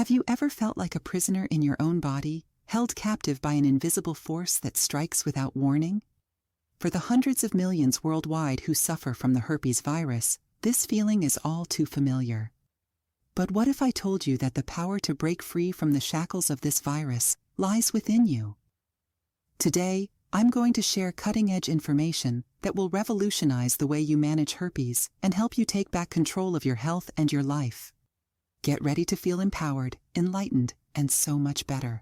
Have you ever felt like a prisoner in your own body, held captive by an invisible force that strikes without warning? For the hundreds of millions worldwide who suffer from the herpes virus, this feeling is all too familiar. But what if I told you that the power to break free from the shackles of this virus lies within you? Today, I'm going to share cutting-edge information that will revolutionize the way you manage herpes and help you take back control of your health and your life. Get ready to feel empowered, enlightened, and so much better.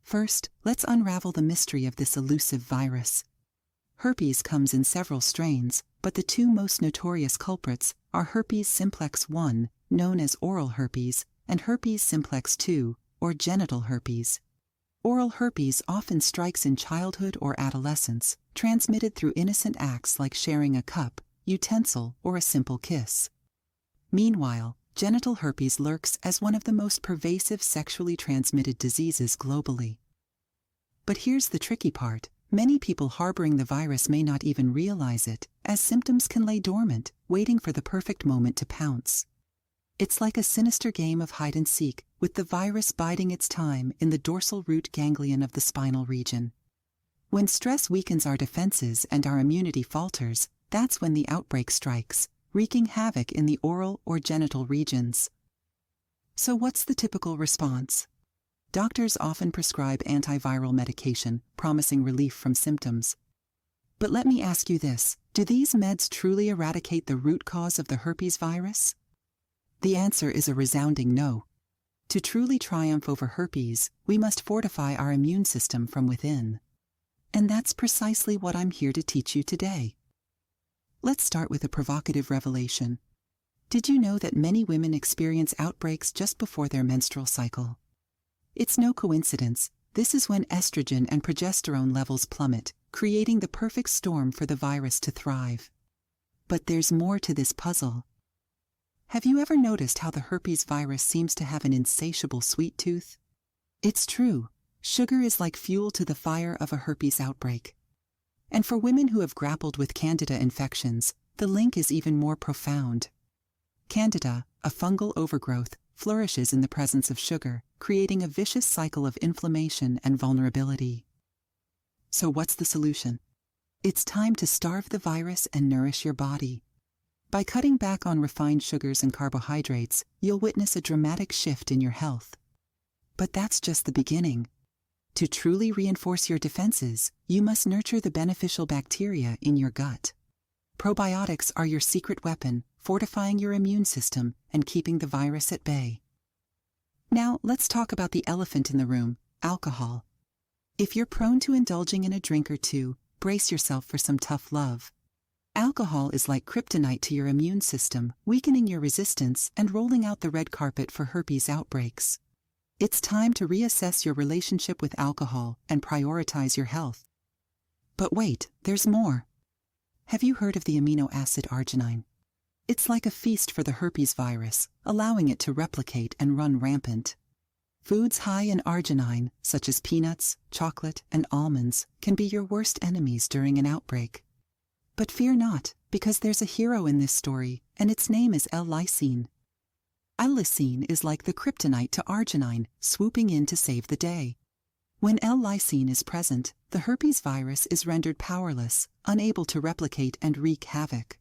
First, let's unravel the mystery of this elusive virus. Herpes comes in several strains, but the two most notorious culprits are herpes simplex 1, known as oral herpes, and herpes simplex 2, or genital herpes. Oral herpes often strikes in childhood or adolescence, transmitted through innocent acts like sharing a cup, utensil, or a simple kiss. Meanwhile, genital herpes lurks as one of the most pervasive sexually transmitted diseases globally. But here's the tricky part. Many people harboring the virus may not even realize it, as symptoms can lay dormant, waiting for the perfect moment to pounce. It's like a sinister game of hide and seek, with the virus biding its time in the dorsal root ganglion of the spinal region. When stress weakens our defenses and our immunity falters, that's when the outbreak strikes, wreaking havoc in the oral or genital regions. So what's the typical response? Doctors often prescribe antiviral medication, promising relief from symptoms. But let me ask you this, do these meds truly eradicate the root cause of the herpes virus? The answer is a resounding no. To truly triumph over herpes, we must fortify our immune system from within. And that's precisely what I'm here to teach you today. Let's start with a provocative revelation. Did you know that many women experience outbreaks just before their menstrual cycle? It's no coincidence. This is when estrogen and progesterone levels plummet, creating the perfect storm for the virus to thrive. But there's more to this puzzle. Have you ever noticed how the herpes virus seems to have an insatiable sweet tooth? It's true. Sugar is like fuel to the fire of a herpes outbreak. And for women who have grappled with Candida infections, the link is even more profound. Candida, a fungal overgrowth, flourishes in the presence of sugar, creating a vicious cycle of inflammation and vulnerability. So what's the solution? It's time to starve the virus and nourish your body. By cutting back on refined sugars and carbohydrates, you'll witness a dramatic shift in your health. But that's just the beginning. To truly reinforce your defenses, you must nurture the beneficial bacteria in your gut. Probiotics are your secret weapon, fortifying your immune system and keeping the virus at bay. Now, let's talk about the elephant in the room, alcohol. If you're prone to indulging in a drink or two, brace yourself for some tough love. Alcohol is like kryptonite to your immune system, weakening your resistance and rolling out the red carpet for herpes outbreaks. It's time to reassess your relationship with alcohol and prioritize your health. But wait, there's more. Have you heard of the amino acid arginine? It's like a feast for the herpes virus, allowing it to replicate and run rampant. Foods high in arginine, such as peanuts, chocolate, and almonds, can be your worst enemies during an outbreak. But fear not, because there's a hero in this story, and its name is L-lysine. L-lysine is like the kryptonite to arginine, swooping in to save the day. When L-lysine is present, the herpes virus is rendered powerless, unable to replicate and wreak havoc.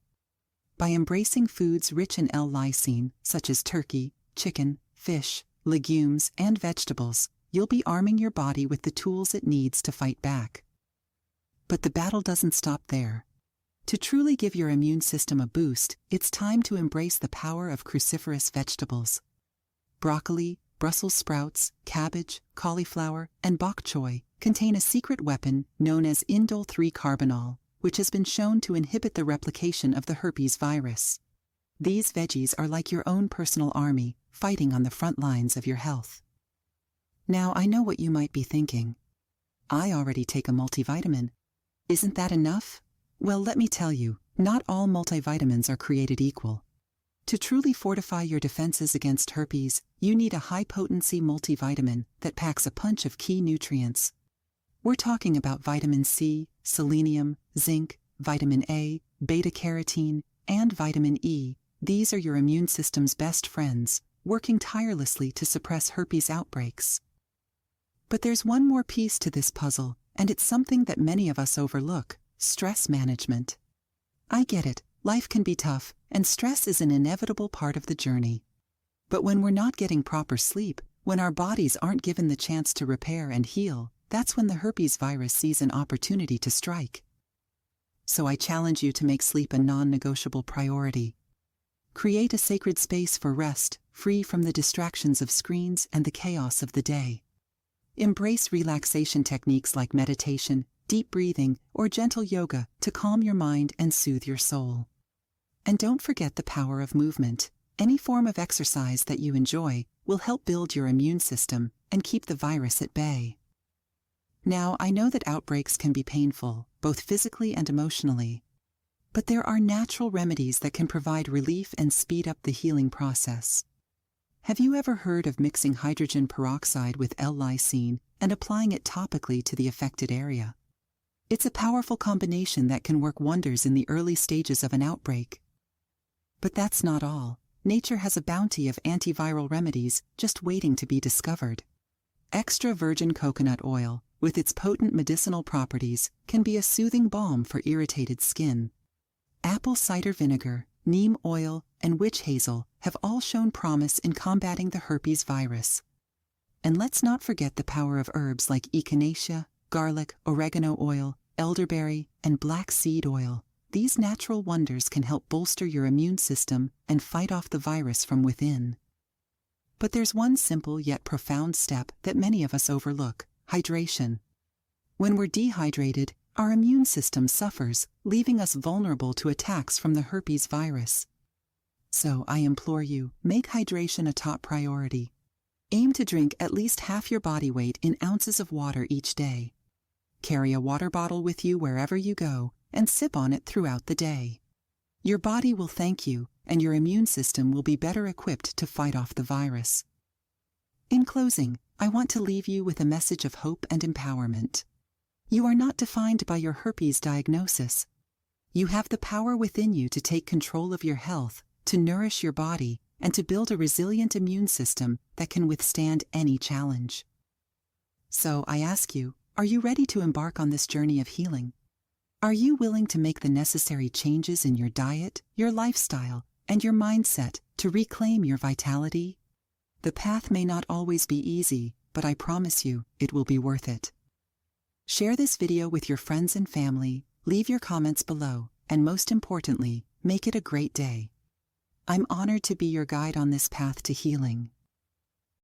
By embracing foods rich in L-lysine, such as turkey, chicken, fish, legumes, and vegetables, you'll be arming your body with the tools it needs to fight back. But the battle doesn't stop there. To truly give your immune system a boost, it's time to embrace the power of cruciferous vegetables. Broccoli, Brussels sprouts, cabbage, cauliflower, and bok choy contain a secret weapon known as indole 3-carbinol, which has been shown to inhibit the replication of the herpes virus. These veggies are like your own personal army, fighting on the front lines of your health. Now, I know what you might be thinking. I already take a multivitamin. Isn't that enough? Well, let me tell you, not all multivitamins are created equal. To truly fortify your defenses against herpes, you need a high-potency multivitamin that packs a punch of key nutrients. We're talking about vitamin C, selenium, zinc, vitamin A, beta-carotene, and vitamin E. These are your immune system's best friends, working tirelessly to suppress herpes outbreaks. But there's one more piece to this puzzle, and it's something that many of us overlook: stress management. I get it, life can be tough, and stress is an inevitable part of the journey. But when we're not getting proper sleep, when our bodies aren't given the chance to repair and heal, that's when the herpes virus sees an opportunity to strike. So I challenge you to make sleep a non-negotiable priority. Create a sacred space for rest, free from the distractions of screens and the chaos of the day. Embrace relaxation techniques like meditation, deep breathing, or gentle yoga to calm your mind and soothe your soul. And don't forget the power of movement. Any form of exercise that you enjoy will help build your immune system and keep the virus at bay. Now, I know that outbreaks can be painful, both physically and emotionally. But there are natural remedies that can provide relief and speed up the healing process. Have you ever heard of mixing hydrogen peroxide with L-lysine and applying it topically to the affected area? It's a powerful combination that can work wonders in the early stages of an outbreak. But that's not all. Nature has a bounty of antiviral remedies just waiting to be discovered. Extra virgin coconut oil, with its potent medicinal properties, can be a soothing balm for irritated skin. Apple cider vinegar, neem oil, and witch hazel have all shown promise in combating the herpes virus. And let's not forget the power of herbs like echinacea, garlic, oregano oil, elderberry, and black seed oil. These natural wonders can help bolster your immune system and fight off the virus from within. But there's one simple yet profound step that many of us overlook: hydration. When we're dehydrated, our immune system suffers, leaving us vulnerable to attacks from the herpes virus. So I implore you, make hydration a top priority. Aim to drink at least half your body weight in ounces of water each day. Carry a water bottle with you wherever you go and sip on it throughout the day. Your body will thank you, and your immune system will be better equipped to fight off the virus. In closing, I want to leave you with a message of hope and empowerment. You are not defined by your herpes diagnosis. You have the power within you to take control of your health, to nourish your body, and to build a resilient immune system that can withstand any challenge. So I ask you, are you ready to embark on this journey of healing? Are you willing to make the necessary changes in your diet, your lifestyle, and your mindset to reclaim your vitality? The path may not always be easy, but I promise you, it will be worth it. Share this video with your friends and family, leave your comments below, and most importantly, make it a great day. I'm honored to be your guide on this path to healing.